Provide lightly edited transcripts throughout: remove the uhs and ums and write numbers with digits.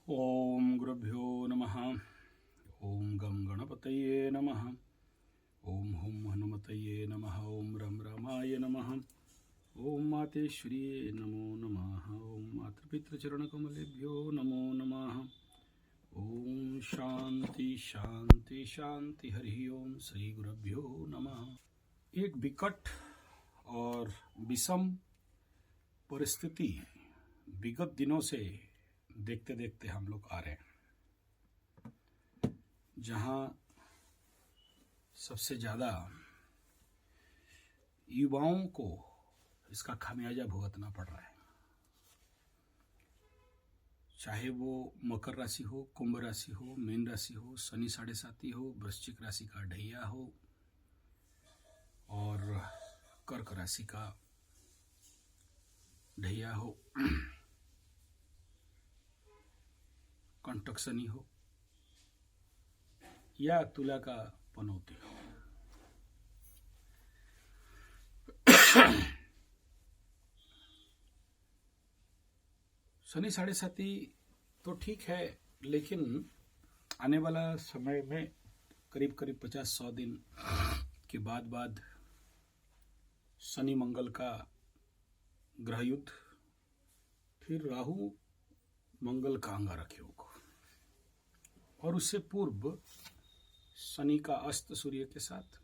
ओम गुरुभ्यो नमः। ओम गं गणपतये नमः। ओम हुम हनुमतये नमः। ओम रम रामाय नमः। ओम मातेश्वर्ये नमो नमः। ओम मातृपितृचरणकमलेभ्यो नमो नमः। ओम शांति शांति शांति। हरि ओम श्री गुरुभ्यो नमः। एक विकट और विषम परिस्थिति विगत दिनों से देखते देखते हम लोग आ रहे हैं, जहां सबसे ज्यादा युवाओं को इसका खामियाजा भुगतना पड़ रहा है। चाहे वो मकर राशि हो, कुंभ राशि हो, मीन राशि हो, शनि 7.5 हो, वृश्चिक राशि का ढैया हो और कर्क राशि का ढैया हो, कंटक शनि हो या तुला का पनौती हो। शनि 7.5 तो ठीक है, लेकिन आने वाला समय में करीब करीब 50-100 दिन के बाद शनि मंगल का ग्रह युद्ध, फिर राहु मंगल का अंगारक योग और उससे पूर्व शनि का अस्त सूर्य के साथ,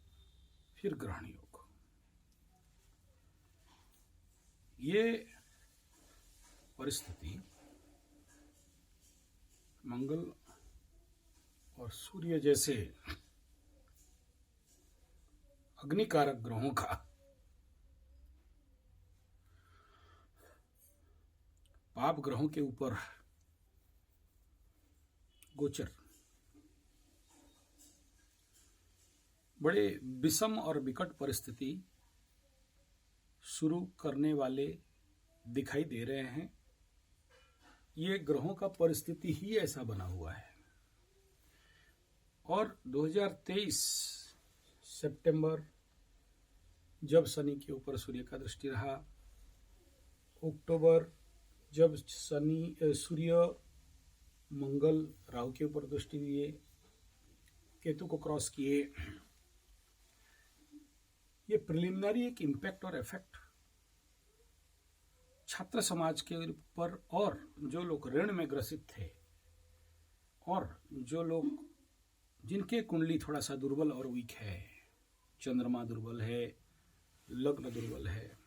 फिर ग्रहण योग। ये परिस्थिति मंगल और सूर्य जैसे अग्निकारक ग्रहों का पाप ग्रहों के ऊपर गोचर बड़े विषम और विकट परिस्थिति शुरू करने वाले दिखाई दे रहे हैं। ये ग्रहों का परिस्थिति ही ऐसा बना हुआ है। और 2023 सितंबर जब शनि के ऊपर सूर्य का दृष्टि रहा, अक्टूबर जब सूर्य मंगल राहु के ऊपर दृष्टि दिए, केतु को क्रॉस किए, ये प्रिलिमिनरी एक इम्पैक्ट और इफेक्ट छात्र समाज के ऊपर और जो लोग ऋण में ग्रसित थे और जो लोग जिनके कुंडली थोड़ा सा दुर्बल और वीक है, चंद्रमा दुर्बल है, लग्न दुर्बल है,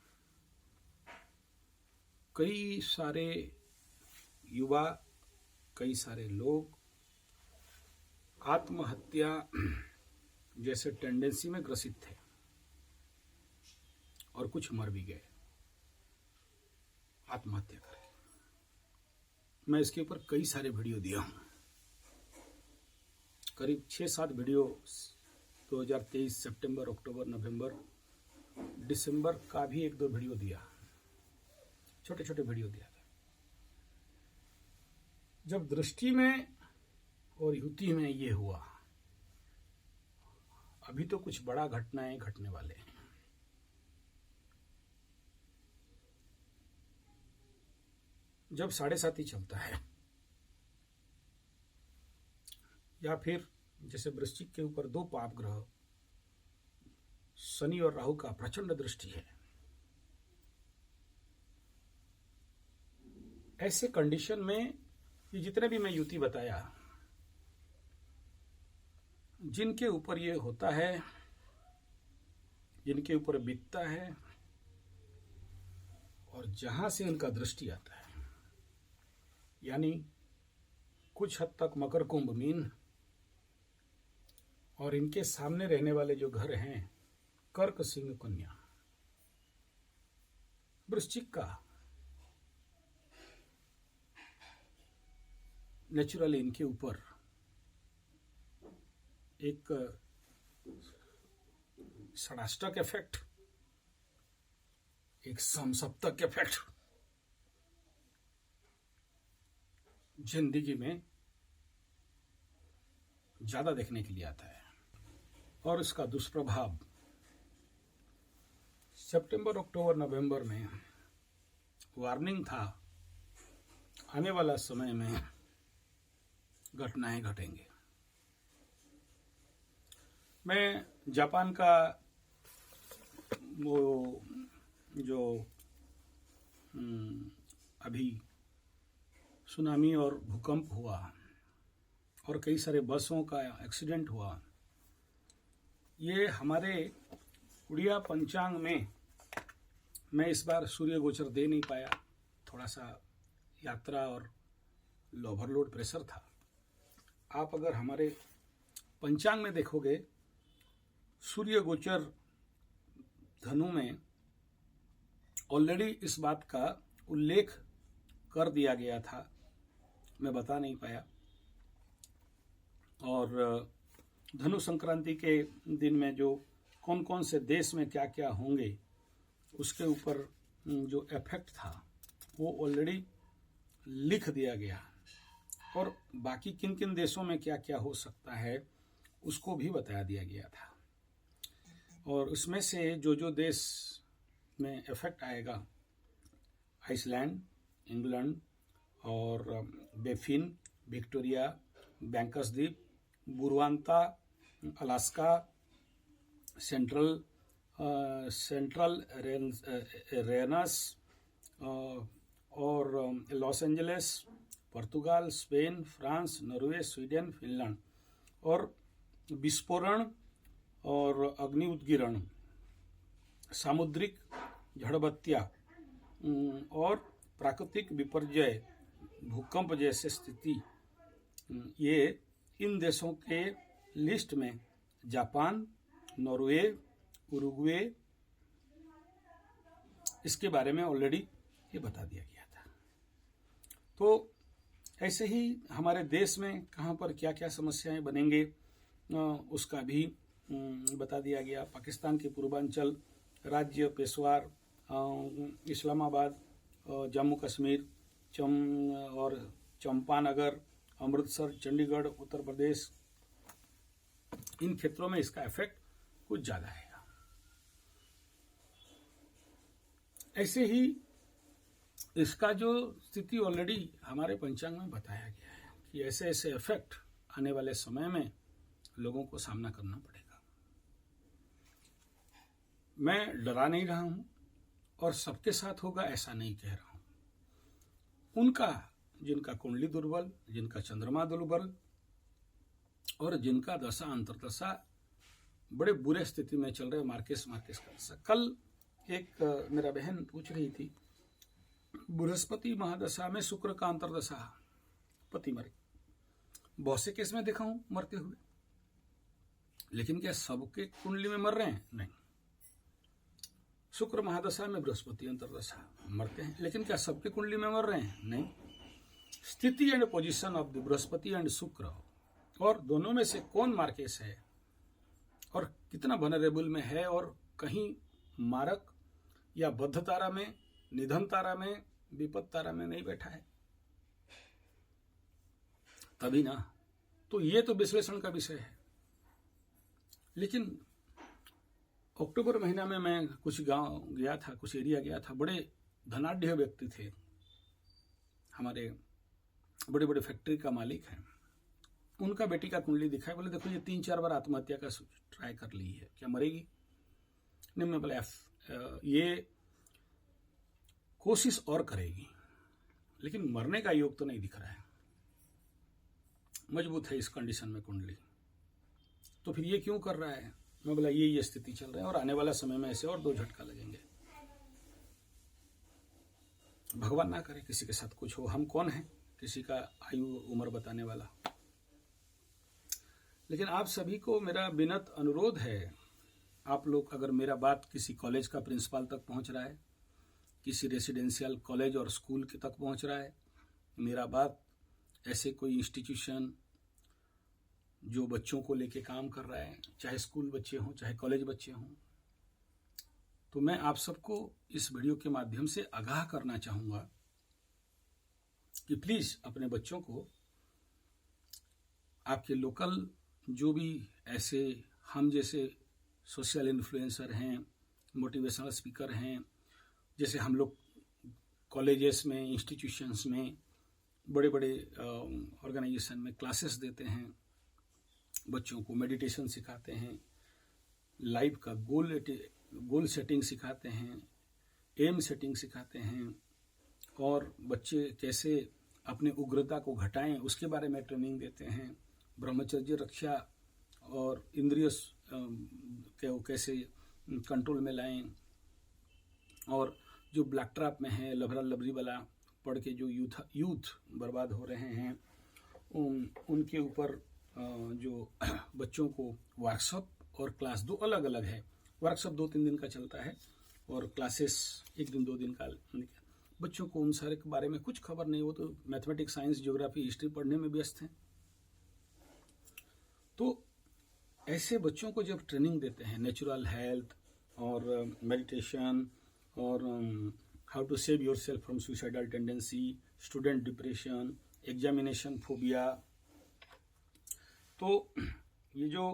कई सारे युवा, कई सारे लोग आत्महत्या जैसे टेंडेंसी में ग्रसित थे और कुछ मर भी गए आत्महत्या करके। मैं इसके ऊपर कई सारे वीडियो दिया हूं, करीब 6-7 वीडियो 2023 सितंबर, अक्टूबर, नवंबर, दिसंबर का भी 1-2 वीडियो दिया, छोटे छोटे वीडियो दिया था। जब दृष्टि में और युति में ये हुआ, अभी तो कुछ बड़ा घटनाएं घटने वाले हैं। जब 7.5 चलता है या फिर जैसे वृश्चिक के ऊपर 2 पाप ग्रह शनि और राहु का प्रचंड दृष्टि है, ऐसे कंडीशन में ये जितने भी मैं युति बताया, जिनके ऊपर ये होता है, जिनके ऊपर बीतता है और जहां से इनका दृष्टि आता है, यानी कुछ हद तक मकर, कुंभ, मीन और इनके सामने रहने वाले जो घर हैं कर्क, सिंह, कन्या, वृश्चिक का नेचुरली इनके ऊपर एक षडाष्टक इफेक्ट, एक समसप्तक इफेक्ट जिंदगी में ज्यादा देखने के लिए आता है। और इसका दुष्प्रभाव सितंबर, अक्टूबर, नवंबर में वार्निंग था, आने वाला समय में घटनाएं घटेंगे। मैं जापान का वो जो अभी सुनामी और भूकंप हुआ और कई सारे बसों का एक्सीडेंट हुआ, ये हमारे उड़िया पंचांग में मैं इस बार सूर्य गोचर दे नहीं पाया, थोड़ा सा यात्रा और ओवरलोड प्रेशर था। आप अगर हमारे पंचांग में देखोगे, सूर्य गोचर धनु में ऑलरेडी इस बात का उल्लेख कर दिया गया था, मैं बता नहीं पाया। और धनु संक्रांति के दिन में जो कौन कौन से देश में क्या क्या होंगे उसके ऊपर जो इफेक्ट था वो ऑलरेडी लिख दिया गया, और बाकी किन किन देशों में क्या क्या हो सकता है उसको भी बता दिया गया था। और उसमें से जो देश में इफेक्ट आएगा, आइसलैंड, इंग्लैंड और बेफिन, विक्टोरिया, बैंकर्स द्वीप, बुरवांता, अलास्का, सेंट्रल रेनस और लॉस एंजलिस, पुर्तगाल, Spain, France, Norway, Sweden, Finland, और विस्फोरण और अग्नि उद्गीरण, सामुद्रिक झड़बत्तियाँ और प्राकृतिक विपर्यय, भूकंप जैसे स्थिति, ये इन देशों के लिस्ट में जापान, नॉर्वे, उरुग्वे, इसके बारे में ऑलरेडी ये बता दिया गया था। तो ऐसे ही हमारे देश में कहाँ पर क्या क्या समस्याएं बनेंगे उसका भी बता दिया गया। पाकिस्तान के पूर्वांचल राज्य, पेशवार, इस्लामाबाद, जम्मू कश्मीर और चंपानगर, अमृतसर, चंडीगढ़, उत्तर प्रदेश, इन क्षेत्रों में इसका इफेक्ट कुछ ज़्यादा है। ऐसे ही इसका जो स्थिति ऑलरेडी हमारे पंचांग में बताया गया है कि ऐसे ऐसे इफेक्ट आने वाले समय में लोगों को सामना करना पड़ेगा। मैं डरा नहीं रहा हूं और सबके साथ होगा ऐसा नहीं कह रहा हूं। उनका जिनका कुंडली दुर्बल, जिनका चंद्रमा दुर्बल और जिनका दशा अंतर्दशा बड़े बुरे स्थिति में चल रहे, मार्केस का दशा। कल एक मेरा बहन पूछ रही थी, बृहस्पति महादशा में शुक्र का अंतर्दशा, पति मरे। बहुत से केस में देखा हूं मरते हुए, लेकिन क्या सबके कुंडली में मर रहे हैं? नहीं। शुक्र महादशा में बृहस्पति अंतर्दशा मरते हैं, लेकिन क्या सबके कुंडली में मर रहे हैं? नहीं। स्थिति and position of the Brihaspati and शुक्र, और दोनों में से कौन मार्केस है और कितना वनरेबल में है, और कहीं मारक या बद्ध तारा में, निधन तारा में, विपद तारा में नहीं बैठा है, तभी ना। तो ये तो विश्लेषण का विषय है। लेकिन अक्टूबर महीना में मैं कुछ गांव गया था, कुछ एरिया गया था, बड़े धनाढ्य व्यक्ति थे, हमारे बड़े बड़े फैक्ट्री का मालिक है। उनका बेटी का कुंडली दिखाया, बोले देखो ये 3-4 बार आत्महत्या का ट्राई कर ली है, क्या मरेगी? नहीं, मैं बोला ये कोशिश और करेगी, लेकिन मरने का योग तो नहीं दिख रहा है। मजबूत है इस कंडीशन में कुंडली, तो फिर ये क्यों कर रहा है? मैं बोला ये स्थिति चल रहा है और आने वाला समय में ऐसे और 2 झटका लगेंगे। भगवान ना करे किसी के साथ कुछ हो, हम कौन है किसी का आयु उम्र बताने वाला। लेकिन आप सभी को मेरा विनम्र अनुरोध है, आप लोग अगर मेरा बात किसी कॉलेज का प्रिंसिपल तक पहुंच रहा है, किसी रेसिडेंशियल कॉलेज और स्कूल के तक पहुंच रहा है, मेरा बात ऐसे कोई इंस्टीट्यूशन जो बच्चों को लेके काम कर रहा है, चाहे स्कूल बच्चे हों, चाहे कॉलेज बच्चे हों, तो मैं आप सबको इस वीडियो के माध्यम से आगाह करना चाहूँगा कि प्लीज़ अपने बच्चों को, आपके लोकल जो भी ऐसे हम जैसे सोशल इन्फ्लुएंसर हैं, मोटिवेशनल स्पीकर हैं, जैसे हम लोग कॉलेजेस में, इंस्टीट्यूशंस में बड़े बड़े ऑर्गेनाइजेशन में क्लासेस देते हैं, बच्चों को मेडिटेशन सिखाते हैं, लाइफ का गोल सेटिंग सिखाते हैं, एम सेटिंग सिखाते हैं, और बच्चे कैसे अपने उग्रता को घटाएं उसके बारे में ट्रेनिंग देते हैं, ब्रह्मचर्य रक्षा और इंद्रिय को कैसे कंट्रोल में लाएं, और जो ब्लैक ट्रैप में है, लभरा लबरी वाला पढ़ के जो यूथ बर्बाद हो रहे हैं, उनके ऊपर जो बच्चों को वर्कशॉप और क्लास दो अलग अलग है। वर्कशॉप 2-3 दिन का चलता है और क्लासेस 1 दिन 2 दिन का। बच्चों को उन सारे के बारे में कुछ खबर नहीं, वो तो मैथमेटिक्स, साइंस, ज्योग्राफी, हिस्ट्री पढ़ने में व्यस्त हैं। तो ऐसे बच्चों को जब ट्रेनिंग देते हैं नेचुरल हेल्थ और मेडिटेशन और how to save yourself from suicidal tendency, student depression, examination phobia, तो ये जो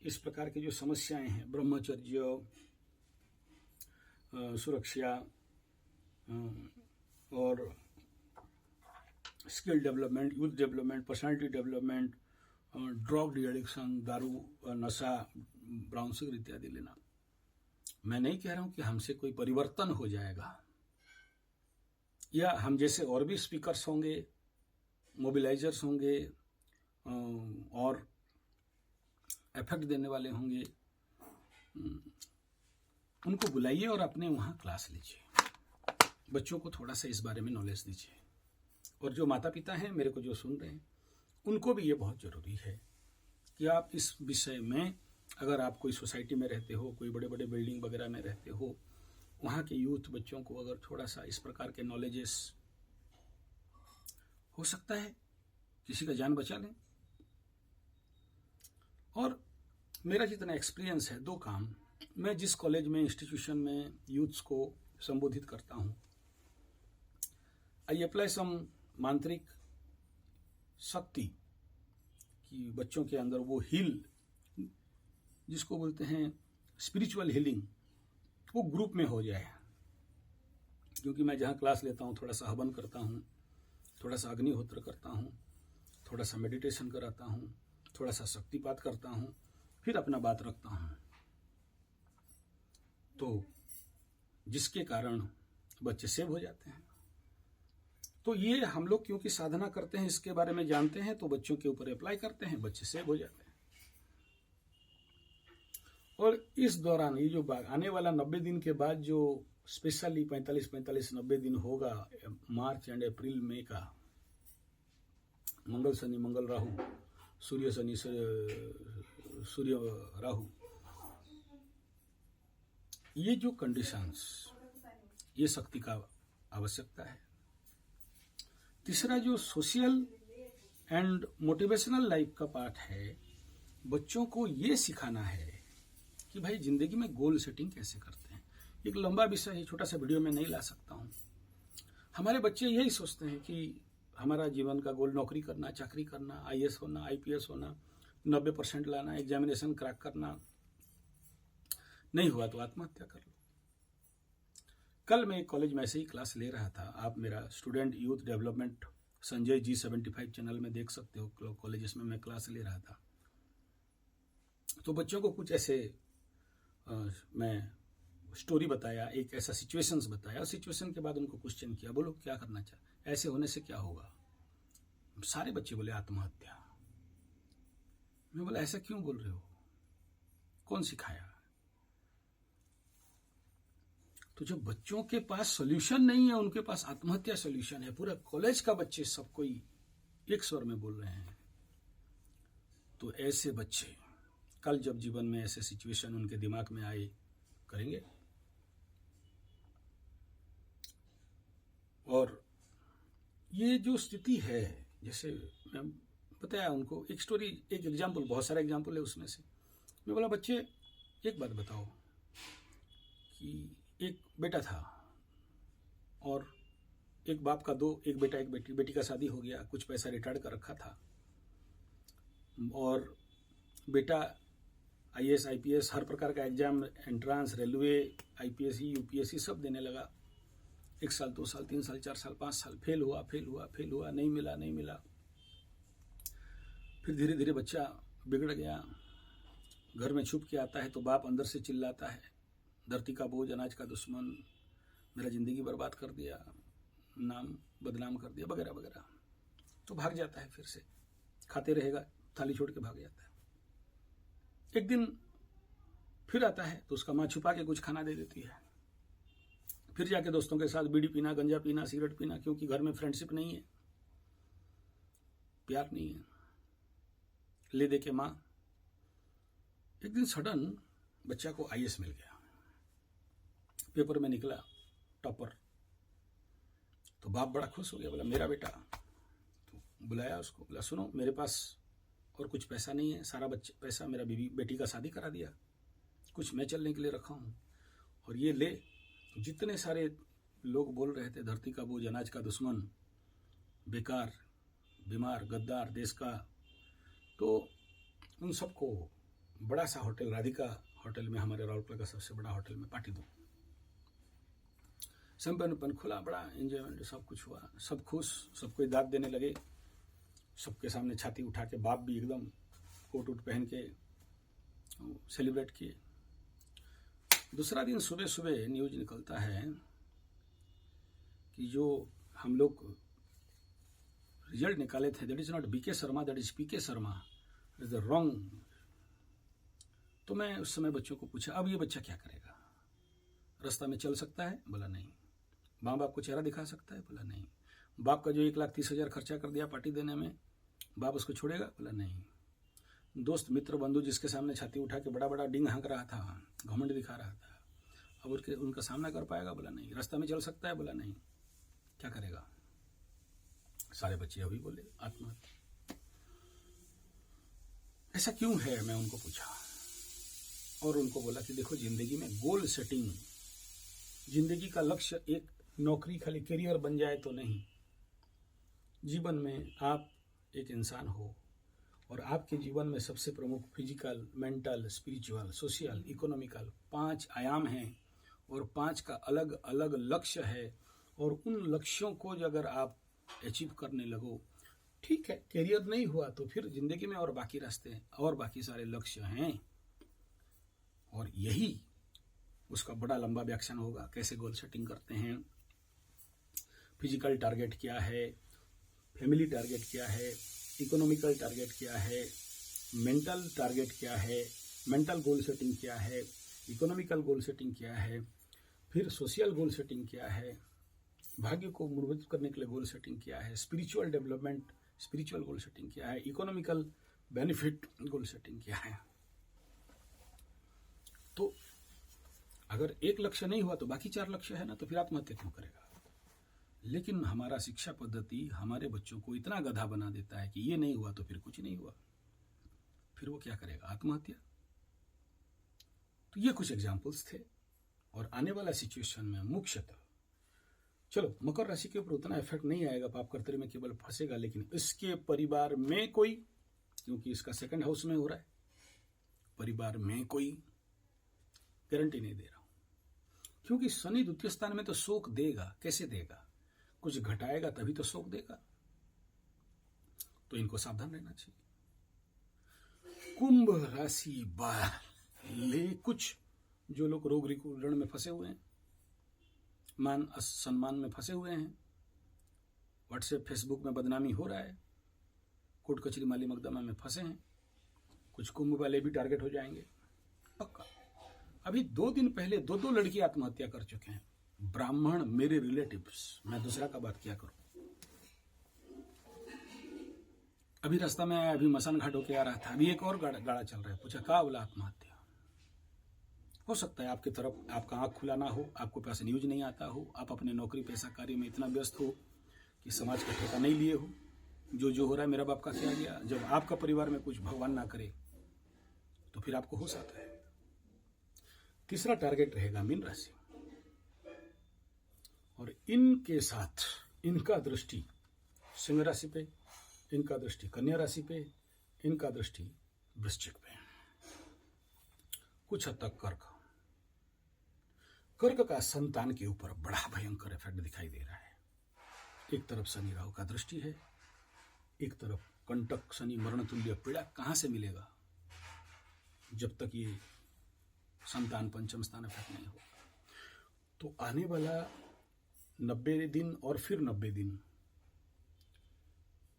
इस प्रकार की जो समस्याएं हैं, ब्रह्मचर्य, सुरक्षा और skill development, youth development, personality development, drug addiction, दारू, नशा, ब्राउन शुगर इत्यादि लेना। मैं नहीं कह रहा हूं कि हमसे कोई परिवर्तन हो जाएगा या हम जैसे और भी स्पीकर्स होंगे, मोबिलाइजर्स होंगे और इफेक्ट देने वाले होंगे, उनको बुलाइए और अपने वहाँ क्लास लीजिए, बच्चों को थोड़ा सा इस बारे में नॉलेज दीजिए। और जो माता पिता हैं मेरे को जो सुन रहे हैं, उनको भी ये बहुत ज़रूरी है कि आप इस विषय में, अगर आप कोई सोसाइटी में रहते हो, कोई बड़े बड़े बिल्डिंग वगैरह में रहते हो, वहाँ के यूथ बच्चों को अगर थोड़ा सा इस प्रकार के नॉलेजेस, हो सकता है किसी का जान बचा लें। और मेरा जितना एक्सपीरियंस है, 2 काम, मैं जिस कॉलेज में, इंस्टीट्यूशन में यूथ्स को संबोधित करता हूँ, आई अप्लाई सम मांत्रिक शक्ति कि बच्चों के अंदर वो हील, जिसको बोलते हैं स्पिरिचुअल हीलिंग, वो ग्रुप में हो जाए। क्योंकि मैं जहाँ क्लास लेता हूँ थोड़ा सा हवन करता हूँ, थोड़ा सा अग्निहोत्र करता हूँ, थोड़ा सा मेडिटेशन कराता हूँ, थोड़ा सा शक्तिपात करता हूँ, फिर अपना बात रखता हूँ, तो जिसके कारण बच्चे सेव हो जाते हैं। तो ये हम लोग क्योंकि साधना करते हैं, इसके बारे में जानते हैं, तो बच्चों के ऊपर अप्लाई करते हैं, बच्चे सेव हो जाते हैं। और इस दौरान ये जो आने वाला 90 दिन के बाद जो स्पेशली 45-90 दिन होगा, मार्च एंड अप्रैल मई का, मंगल शनि मंगल राहु, सूर्य शनि सूर्य राहु, ये जो कंडीशंस, ये शक्ति का आवश्यकता है। तीसरा जो सोशल एंड मोटिवेशनल लाइफ का पार्ट है, बच्चों को ये सिखाना है कि भाई जिंदगी में गोल सेटिंग कैसे करते हैं। एक लंबा विषय है, छोटा सा वीडियो में नहीं ला सकता हूँ। हमारे बच्चे यही सोचते हैं कि हमारा जीवन का गोल नौकरी करना, चाकरी करना, IAS होना, IPS होना, 90% लाना, एग्जामिनेशन क्रैक करना, नहीं हुआ तो आत्महत्या कर लो। कल मैं एक कॉलेज में ऐसे ही क्लास ले रहा था, आप मेरा student youth development Sanjay G75 channel में देख सकते हो, कॉलेज में मैं क्लास ले रहा था। तो बच्चों को कुछ ऐसे मैं स्टोरी बताया, एक ऐसा सिचुएशंस बताया, सिचुएशन के बाद उनको क्वेश्चन किया, बोलो क्या करना चाहे, ऐसे होने से क्या होगा। सारे बच्चे बोले आत्महत्या। मैं बोला ऐसा क्यों बोल रहे हो, कौन सिखाया। तो जब बच्चों के पास सॉल्यूशन नहीं है, उनके पास आत्महत्या सॉल्यूशन है, पूरा कॉलेज का बच्चे सब कोई एक स्वर में बोल रहे हैं, तो ऐसे बच्चे कल जब जीवन में ऐसे सिचुएशन उनके दिमाग में आए, करेंगे। और ये जो स्थिति है, जैसे मैं बताया उनको एक स्टोरी, एक एग्जाम्पल, बहुत सारा एग्जाम्पल है उसमें से। मैं बोला बच्चे एक बात बताओ कि एक बेटा था और एक बाप का एक बेटा एक बेटी, बेटी का शादी हो गया, कुछ पैसा रिटायर्ड कर रखा था, और बेटा IAS IPS हर प्रकार का exam, entrance, railway, IPSC UPSC सब देने लगा। 1 साल 2 साल 3 साल 4 साल 5 साल फेल हुआ, नहीं मिला। फिर धीरे धीरे बच्चा बिगड़ गया, घर में छुप के आता है तो बाप अंदर से चिल्लाता है, धरती का बोझ, अनाज का दुश्मन, मेरा ज़िंदगी बर्बाद कर दिया, नाम बदनाम कर दिया, वगैरह वगैरह। तो भाग जाता है, फिर से खाते रहेगा, थाली छोड़ के भाग जाता है। एक दिन फिर आता है तो उसका माँ छुपा के कुछ खाना दे देती है। फिर जाके दोस्तों के साथ बीड़ी पीना, गंजा पीना, सिगरेट पीना, क्योंकि घर में फ्रेंडशिप नहीं है, प्यार नहीं है, ले दे के माँ। एक दिन सडन बच्चा को आईएएस मिल गया, पेपर में निकला टॉपर। तो बाप बड़ा खुश हो गया, बोला मेरा बेटा। तो बुलाया उसको, बोला सुनो, मेरे पास और कुछ पैसा नहीं है, सारा पैसा मेरा बेटी का शादी करा दिया, कुछ मैं चलने के लिए रखा हूँ, और ये ले। जितने सारे लोग बोल रहे थे धरती का बोझ, अनाज का दुश्मन, बेकार, बीमार, गद्दार देश का, तो उन सबको बड़ा सा होटल, राधिका होटल में, हमारे राउरकेला का सबसे बड़ा होटल में पार्टी दो। संपन्न खुला, बड़ा एंजॉयमेंट, सब कुछ हुआ, सब खुश, सबको दाद देने लगे, सबके सामने छाती उठा के, बाप भी एकदम कोट उट पहन के सेलिब्रेट किए। दूसरा दिन सुबह सुबह न्यूज निकलता है कि जो हम लोग रिजल्ट निकाले थे, that is not BK Sharma, that is PK Sharma, is the wrong. तो मैं उस समय बच्चों को पूछा, अब ये बच्चा क्या करेगा? रास्ता में चल सकता है? बोला नहीं। माँ बाप को चेहरा दिखा सकता है? बोला नहीं। बाप का जो 1,30,000 खर्चा कर दिया पार्टी देने में, बाप उसको छोड़ेगा? बोला नहीं। दोस्त मित्र बंधु जिसके सामने छाती उठा के बड़ा बड़ा डिंग हाँक रहा था, घमंड दिखा रहा था, अब उनका सामना कर पाएगा? बोला नहीं। रास्ता में चल सकता है? बोला नहीं। क्या करेगा? सारे बच्चे अभी बोले आत्महत्या। ऐसा क्यों है, मैं उनको पूछा, और उनको बोला कि देखो, जिंदगी में गोल सेटिंग, जिंदगी का लक्ष्य एक नौकरी, खाली करियर बन जाए तो नहीं। जीवन में आप एक इंसान हो, और आपके जीवन में सबसे प्रमुख physical, mental, spiritual, social, economical 5 आयाम हैं, और 5 का अलग अलग लक्ष्य है। और उन लक्ष्यों को अगर आप अचीव करने लगो, ठीक है, करियर नहीं हुआ तो फिर जिंदगी में और बाकी रास्ते हैं, और बाकी सारे लक्ष्य हैं, और यही उसका बड़ा लंबा व्याख्यान होगा, कैसे गोल सेटिंग करते हैं, फिजिकल टारगेट क्या है, फैमिली टारगेट क्या है, इकोनॉमिकल टारगेट क्या है, मेंटल टारगेट क्या है, मेंटल गोल सेटिंग क्या है, इकोनॉमिकल गोल सेटिंग क्या है, फिर सोशल गोल सेटिंग क्या है, भाग्य को मूर्त करने के लिए गोल सेटिंग क्या है, spiritual development, spiritual goal setting क्या है, इकोनॉमिकल बेनिफिट गोल सेटिंग क्या है। तो अगर एक लक्ष्य नहीं हुआ तो बाकी 4 लक्ष्य है ना, तो फिर आत्महत्या क्यों करेगा? लेकिन हमारा शिक्षा पद्धति हमारे बच्चों को इतना गधा बना देता है कि ये नहीं हुआ तो फिर कुछ नहीं हुआ, फिर वो क्या करेगा? आत्महत्या। तो ये कुछ एग्जाम्पल्स थे, और आने वाला सिचुएशन में मुख्यतः, चलो मकर राशि के ऊपर उतना इफेक्ट नहीं आएगा, पाप कर्तव्य में केवल फंसेगा, लेकिन इसके परिवार में कोई, क्योंकि इसका 2nd हाउस में हो रहा है, परिवार में कोई गारंटी नहीं दे रहा हूं, क्योंकि शनि द्वितीय स्थान में तो शोक देगा। कैसे देगा? कुछ घटाएगा तभी तो शोक देगा। तो इनको सावधान रहना चाहिए। कुंभ राशि वाले, कुछ जो लोग रोग ऋण में फंसे हुए हैं, मान सम्मान में फंसे हुए हैं, व्हाट्सएप फेसबुक में बदनामी हो रहा है, कोर्ट कचहरी माली मकदमा में फंसे हैं, कुछ कुंभ वाले भी टारगेट हो जाएंगे पक्का। अभी 2 दिन पहले 2 लड़की आत्महत्या कर चुके हैं, ब्राह्मण, मेरे रिलेटिव्स। मैं दूसरा का बात क्या करूं? अभी रास्ता में आया, अभी मसान घाट होके आ रहा था, अभी एक और गाड़ा चल रहा है, पूछा कहा? बोला आत्महत्या। हो सकता है आपकी तरफ आपका आंख खुला ना हो, आपको पास न्यूज नहीं आता हो, आप अपने नौकरी पेशा कार्य में इतना व्यस्त हो कि समाज का ठेका नहीं लिए हो। जो हो रहा है मेरा बाप का किया गया, जब आपका परिवार में कुछ भगवान ना करे तो फिर आपको होश आता है। तीसरा टारगेट रहेगा मीन राशि, और इनके साथ इनका दृष्टि सिंह राशि पे, इनका दृष्टि कन्या राशि पे, इनका दृष्टि वृश्चिक पे, कुछ हद तक कर्क। कर्क का संतान के ऊपर बड़ा भयंकर इफेक्ट दिखाई दे रहा है। एक तरफ शनि राहु का दृष्टि है, एक तरफ कंटक शनि मरण तुल्य पीड़ा कहां से मिलेगा जब तक ये संतान पंचम स्थान इफेक्ट नहीं होगा। तो आने वाला 90 दिन और फिर 90 दिन,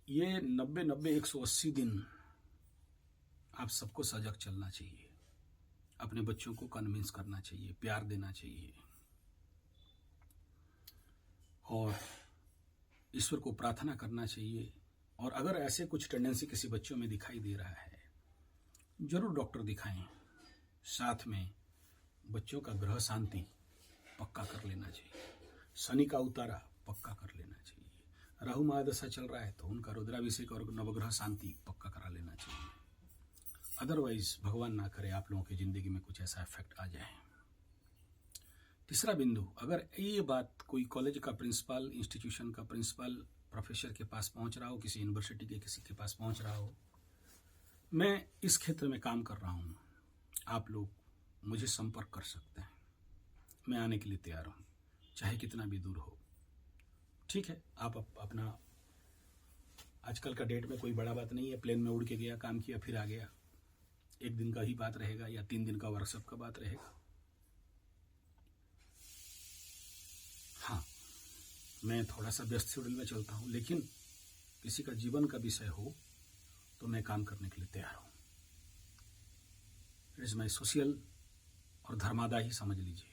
ये 90-90 180 दिन आप सबको सजग चलना चाहिए, अपने बच्चों को कन्विंस करना चाहिए, प्यार देना चाहिए और ईश्वर को प्रार्थना करना चाहिए। और अगर ऐसे कुछ टेंडेंसी किसी बच्चों में दिखाई दे रहा है, जरूर डॉक्टर दिखाएं। साथ में बच्चों का ग्रह शांति पक्का कर लेना चाहिए, शनि का उतारा पक्का कर लेना चाहिए, राहु महादशा चल रहा है तो उनका रुद्राभिषेक और नवग्रह शांति पक्का करा लेना चाहिए। अदरवाइज भगवान ना करे आप लोगों की जिंदगी में कुछ ऐसा इफेक्ट आ जाए। तीसरा बिंदु, अगर ये बात कोई कॉलेज का प्रिंसिपल, इंस्टीट्यूशन का प्रिंसिपल, प्रोफेसर के पास पहुंच रहा हो, किसी यूनिवर्सिटी के किसी के पास पहुंच रहा हो, मैं इस क्षेत्र में काम कर रहा हूं, आप लोग मुझे संपर्क कर सकते हैं, मैं आने के लिए तैयार हूं, चाहे कितना भी दूर हो। ठीक है, आप अपना, आजकल का डेट में कोई बड़ा बात नहीं है, प्लेन में उड़ के गया, काम किया, फिर आ गया, एक दिन का ही बात रहेगा या 3 दिन का वर्कशॉप का बात रहेगा। हाँ, मैं थोड़ा सा व्यस्त शेड्यूल में चलता हूँ, लेकिन किसी का जीवन का विषय हो तो मैं काम करने के लिए तैयार हूँ। इट इज माई सोशल और धर्मादा ही समझ लीजिए।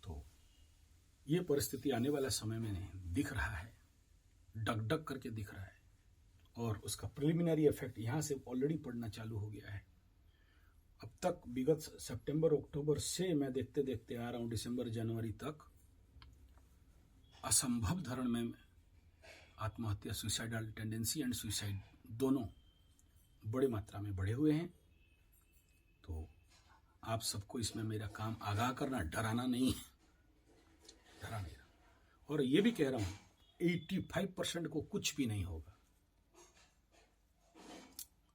तो ये परिस्थिति आने वाला समय में दिख रहा है, डग करके दिख रहा है, और उसका प्रिलिमिनरी इफेक्ट यहाँ से ऑलरेडी पड़ना चालू हो गया है। अब तक विगत सितंबर अक्टूबर से मैं देखते देखते आ रहा हूँ, दिसंबर जनवरी तक असंभव धरण में आत्महत्या, सुसाइडल टेंडेंसी एंड सुसाइड दोनों बड़ी मात्रा में बढ़े हुए हैं। तो आप सबको इसमें मेरा काम आगाह करना, डराना नहीं, डरा नहीं रहा। और ये भी कह रहा हूँ 85% को कुछ भी नहीं होगा,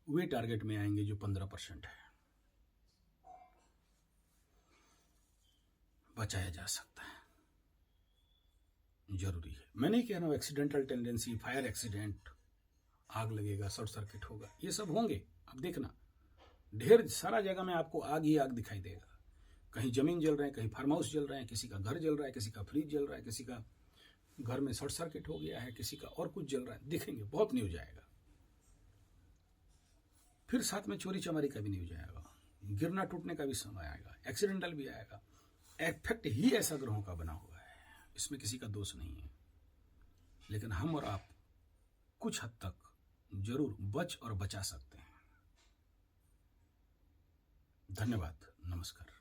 वे टारगेट में आएंगे जो 15% है, बचाया जा सकता है, जरूरी है। मैं नहीं कह रहा हूं एक्सीडेंटल टेंडेंसी, फायर एक्सीडेंट, आग लगेगा, शॉर्ट सर्किट होगा, ये सब होंगे। अब देखना, ढेर सारा जगह में आपको आग ही आग दिखाई देगा। कहीं जमीन जल रहे हैं, कहीं फार्म हाउस जल रहे हैं, किसी का घर जल रहा है, किसी का फ्रिज जल रहा है, किसी का घर में शॉर्ट सर्किट हो गया है, किसी का और कुछ जल रहा है, दिखेंगे, बहुत न्यूज आएगा। फिर साथ में चोरी चमारी का भी न्यूज आएगा, गिरना टूटने का भी समय आएगा, एक्सीडेंटल भी आएगा। इफेक्ट ही ऐसा ग्रहों का बना हुआ है, इसमें किसी का दोष नहीं है। लेकिन हम और आप कुछ हद तक जरूर बच और बचा सकते हैं। धन्यवाद, नमस्कार।